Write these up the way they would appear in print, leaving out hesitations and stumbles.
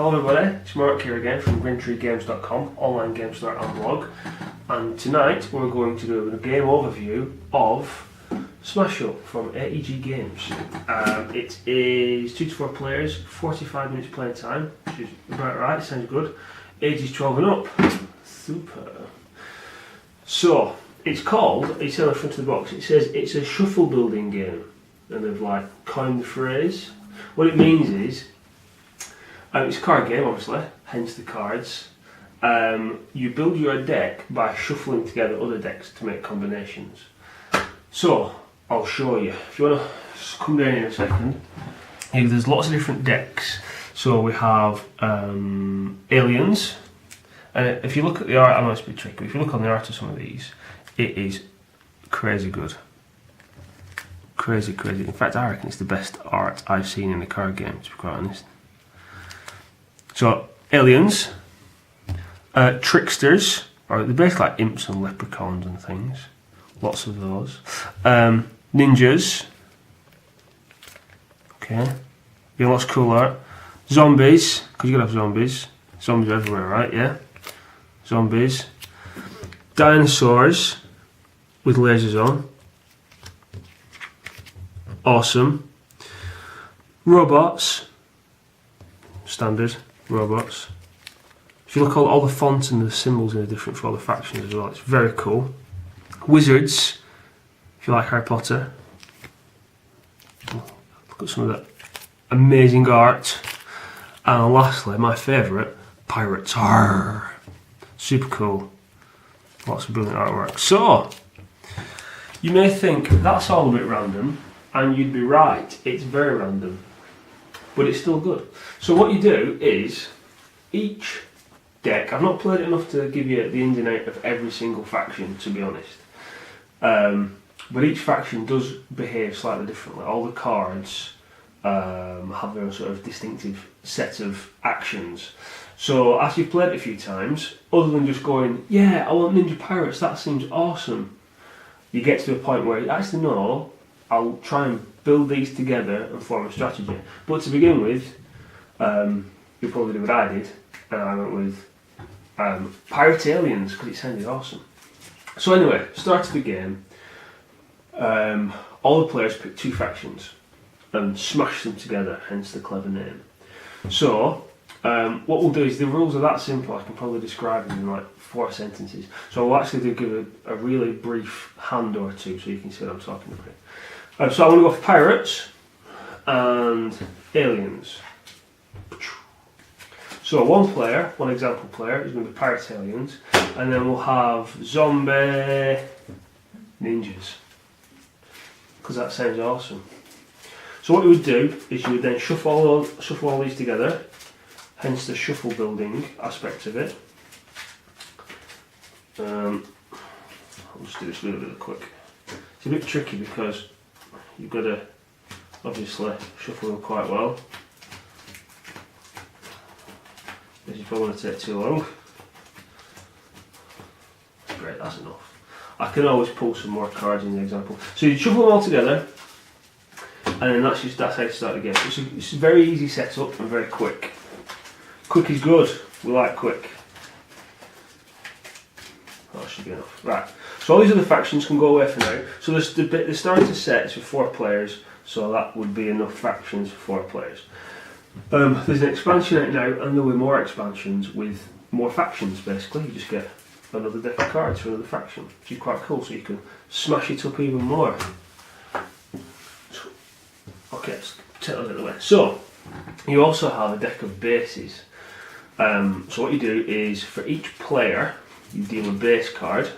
Hello everybody, it's Mark here again from GreenTreeGames.com, online game store and blog. And tonight we're going to do a game overview of Smash Up from AEG Games. It is 2 to 4 players, 45 minutes playing time, which is about right, sounds good. Ages 12 and up. Super. So, it's called, it's on the front of the box, it says it's a shuffle building game. And they've like coined the phrase. What it means is, it's a card game obviously, hence the cards. You build your deck by shuffling together other decks to make combinations. So, I'll show you. If you want to come down in a second, there's lots of different decks. So we have aliens. And if you look at the art, I know it's a bit tricky, but if you look on the art of some of these, it is crazy good. Crazy. In fact, I reckon it's the best art I've seen in a card game, to be quite honest. So, aliens, tricksters, or they're basically like imps and leprechauns and things. Lots of those. Ninjas. Okay. Yeah, lots of cool art. Zombies, because you gotta have zombies. Zombies are everywhere, right? Yeah. Zombies. Dinosaurs with lasers on. Awesome. Robots. Standard robots. If you look at all the fonts and the symbols are different for all the factions as well, it's very cool. Wizards, if you like Harry Potter. Look at some of that amazing art. And lastly, my favourite, pirates. Arrgh. Super cool. Lots of brilliant artwork. So, you may think that's all a bit random, and you'd be right, it's very random. But it's still good. So what you do is, each deck, I've not played it enough to give you the ins and outs of every single faction, to be honest. But each faction does behave slightly differently. All the cards have their own sort of distinctive set of actions. So as you've played it a few times, other than just going, yeah, I want Ninja Pirates, that seems awesome, you get to a point where, actually no, I'll try and build these together and form a strategy. But to begin with, you'll probably do what I did, and I went with Pirate Aliens, because it sounded awesome. So anyway, start of the game, all the players pick 2 factions and smash them together, hence the clever name. So, what we'll do is, the rules are that simple, I can probably describe them in like 4 sentences. So I'll actually give a really brief hand or two so you can see what I'm talking about. So I'm going to go for pirates and aliens. So one example player is going to be pirates, aliens, and then we'll have zombie ninjas, because that sounds awesome. So what you would do is you would then shuffle all these together, hence the shuffle building aspect of it. I'll just do this a little bit quick. It's a bit tricky because you've got to obviously shuffle them quite well. This is probably going to take too long. Great, that's enough. I can always pull some more cards in the example. So you shuffle them all together, and then that's how you start the game. It's a very easy setup and very quick. Quick is good. We like quick. That should be enough. Right. So all these other factions can go away for now. So the starter set is for 4 players, so that would be enough factions for 4 players. There's an expansion out now, and there'll be more expansions with more factions. Basically, you just get another deck of cards for another faction, which is quite cool. So you can smash it up even more. Okay, let's take that out of the way. So you also have a deck of bases. So what you do is, for each player, you deal a base card,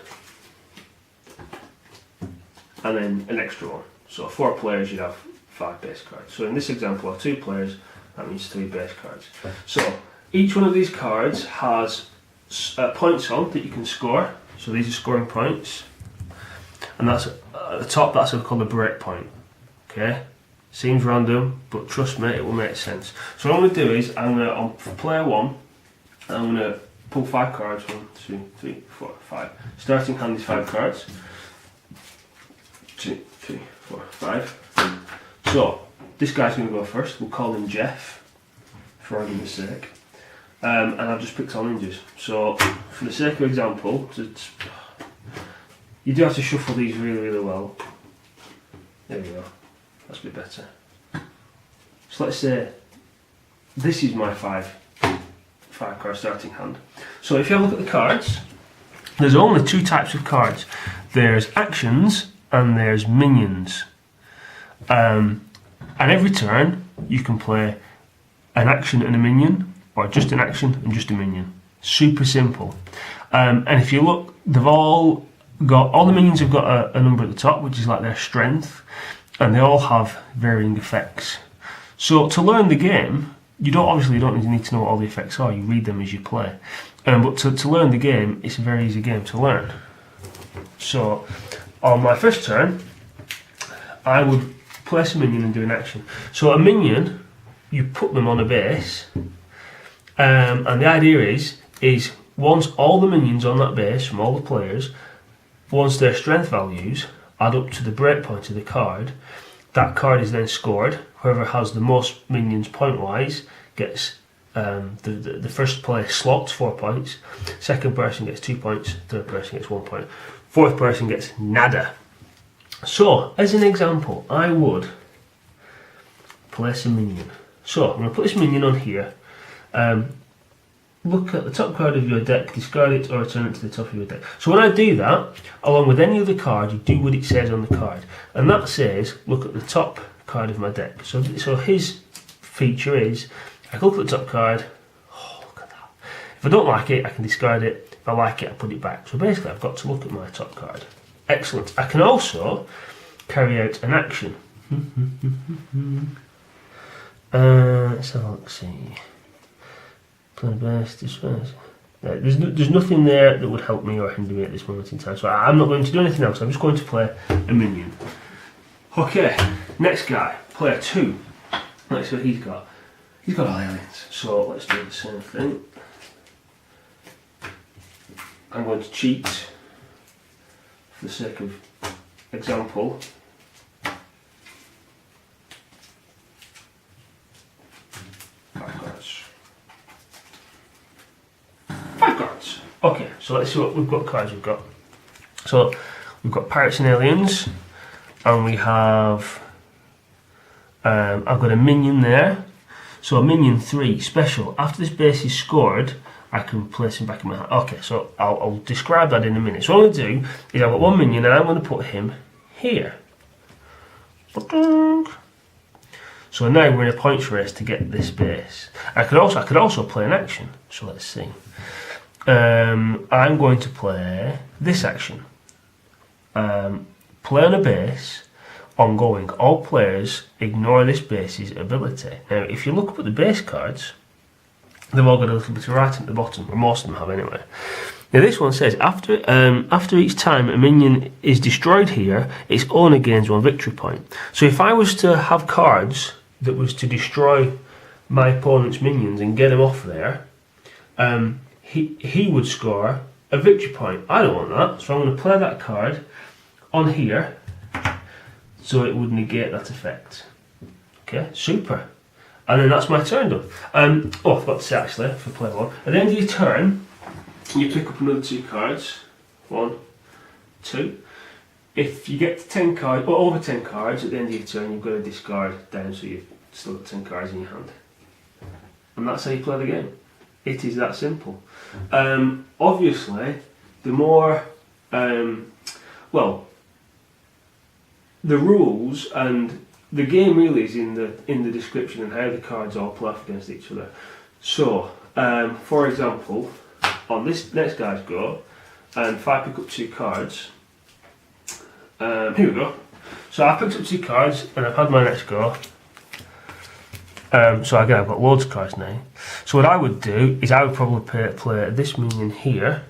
and then an extra one. So 4 players, you'd have 5 base cards. So in this example, I have 2 players, that means 3 base cards. So each one of these cards has points on that you can score. So these are scoring points, and that's at the top. That's called a break point. Okay, seems random, but trust me, it will make sense. So what I'm going to do is, on player 1, I'm going to pull 5 cards. 1, 2, 3, 4, 5. Starting hand is 5 cards. 2, 3, 4, 5. So this guy's going to go first. We'll call him Jeff, for argument's sake. and I've just picked all ninjas. So for the sake of example, you do have to shuffle these really, really well. There we go, that's a bit better. So let's say this is my five card starting hand. So if you have a look at the cards, there's only two types of cards. There's actions and there's minions. And every turn you can play an action and a minion, or just an action and just a minion. Super simple. And if you look, they've all the minions have got a number at the top, which is like their strength, and they all have varying effects. So to learn the game, you don't need to know what all the effects are. You read them as you play. But to learn the game, it's a very easy game to learn. So on my first turn, I would place a minion and do an action. So a minion, you put them on a base, and the idea is once all the minions on that base from all the players, once their strength values add up to the breakpoint of the card, that card is then scored. Whoever has the most minions point-wise gets the first player slots 4 points, second person gets 2 points, third person gets 1 point, fourth person gets nada. So, as an example, I would place a minion. So, I'm going to put this minion on here. Look at the top card of your deck, discard it or return it to the top of your deck. So when I do that, along with any other card, you do what it says on the card. And that says, look at the top card of my deck. So his feature is, I can look at the top card, oh look at that. If I don't like it, I can discard it. If I like it, I put it back. So basically I've got to look at my top card. Excellent. I can also carry out an action. Let's have a look, see. Play best, disperse. There's nothing there that would help me or hinder me at this moment in time, so I'm not going to do anything else. I'm just going to play a minion. Okay, next guy, player 2. Let's see what he's got. He's got all aliens, so let's do the same thing. I'm going to cheat for the sake of example. Five cards. Okay, so let's see what cards we've got. So we've got Pirates and Aliens, and we have I've got a minion there. So a minion 3 special. After this base is scored, I can place him back in my hand. Okay, so I'll describe that in a minute. So what I'm going to do is I've got one minion and I'm going to put him here. So now we're in a points race to get this base. I could also play an action. So let's see. I'm going to play this action. Play on a base, ongoing. All players ignore this base's ability. Now, if you look up at the base cards, they've all got a little bit of writing at the bottom, or most of them have anyway. Now this one says, after each time a minion is destroyed here, its owner gains 1 victory point. So if I was to have cards that was to destroy my opponent's minions and get him off there, he would score a victory point. I don't want that, so I'm going to play that card on here so it would negate that effect. Okay, super. And then that's my turn done. I forgot to say actually, for player 1, at the end of your turn, you pick up another 2 cards. 1, 2. If you get to 10 cards, or over 10 cards at the end of your turn, you've got to discard down so you've still got 10 cards in your hand. And that's how you play the game. It is that simple. Obviously, the more, the rules and the game really is in the description and how the cards all play off against each other. So, for example, on this next guy's go, if I pick up 2 cards, here we go. So I picked up 2 cards and I've had my next go. So again, I've got loads of cards now. So what I would do is I would probably play this minion here.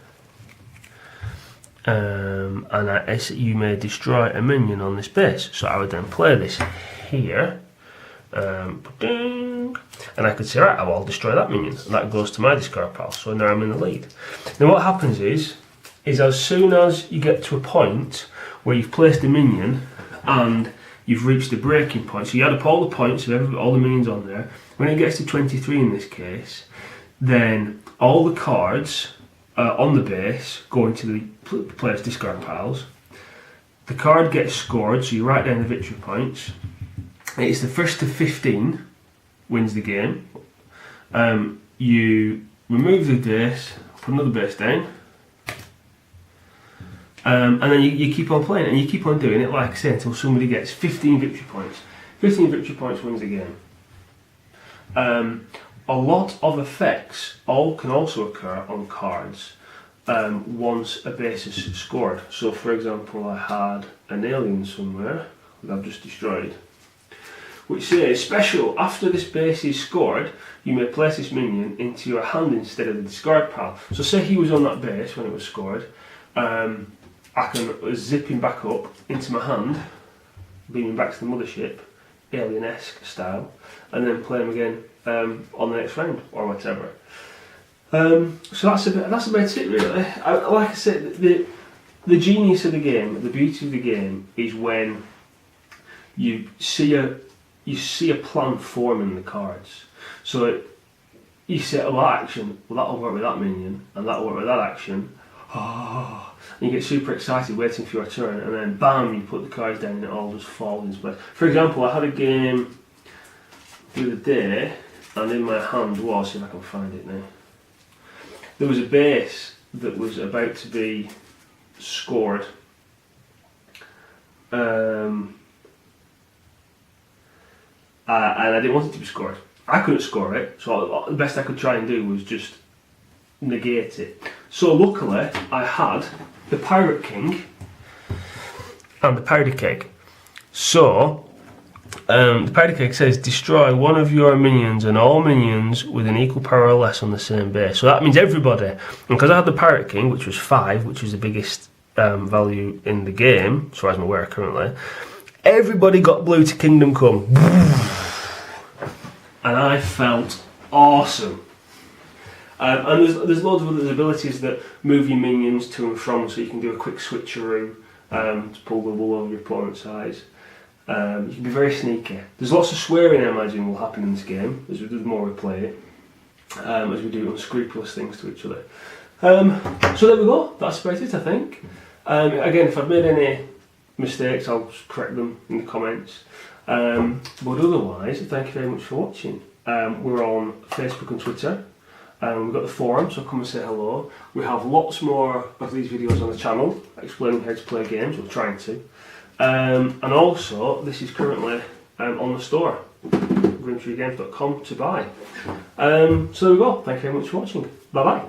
And you may destroy a minion on this base. So I would then play this here. And I could say, right, I'll destroy that minion. And that goes to my discard pile. So now I'm in the lead. Now what happens is as soon as you get to a point where you've placed a minion and you've reached the breaking point, so you add up all the points of all the minions on there, when it gets to 23 in this case, then all the cards on the base go into the player's discard piles. The card gets scored, so you write down the victory points. It's the first to 15 wins the game. You remove the base, put another base down, and then you keep on playing, and you keep on doing it, like I say, until somebody gets 15 victory points. 15 victory points wins the game. A lot of effects can also occur on cards once a base is scored. So, for example, I had an alien somewhere that I've just destroyed, which says, special, after this base is scored, you may place this minion into your hand instead of the discard pile. So say he was on that base when it was scored, I can zip him back up into my hand, beam him back to the mothership, alien-esque style, and then play him again on the next round, or whatever. So that's about it really. Like I said, the genius of the game, the beauty of the game, is when you see a plan form in the cards. So you say, oh, that action, well, that'll work with that minion, and that'll work with that action. Oh, and you get super excited waiting for your turn, and then bam, you put the cards down and it all just falls into place. For example, I had a game the other day, and in my hand was, see if I can find it now, there was a base that was about to be scored. And I didn't want it to be scored. I couldn't score it, so the best I could try and do was just negate it. So luckily, I had the Pirate King and the Powder Keg. So the Powder Keg says destroy one of your minions and all minions with an equal power or less on the same base. So that means everybody. And because I had the Pirate King, which was 5, which was the biggest value in the game, as far as I'm aware currently, everybody got blue to Kingdom Come. And I felt awesome. And there's loads of other abilities that move your minions to and from, so you can do a quick switcheroo to pull the wool over your opponent's eyes. You can be very sneaky. There's lots of swearing, I imagine, will happen in this game as the more we play it, as we do unscrupulous things to each other. So there we go. That's about it, I think. Again, if I've made any mistakes, I'll just correct them in the comments. But otherwise, thank you very much for watching. We're on Facebook and Twitter. We've got the forum, so come and say hello. We have lots more of these videos on the channel explaining how to play games, or trying to. And also, this is currently on the store, GrimTreeGames.com, to buy. So there we go. Thank you very much for watching. Bye bye.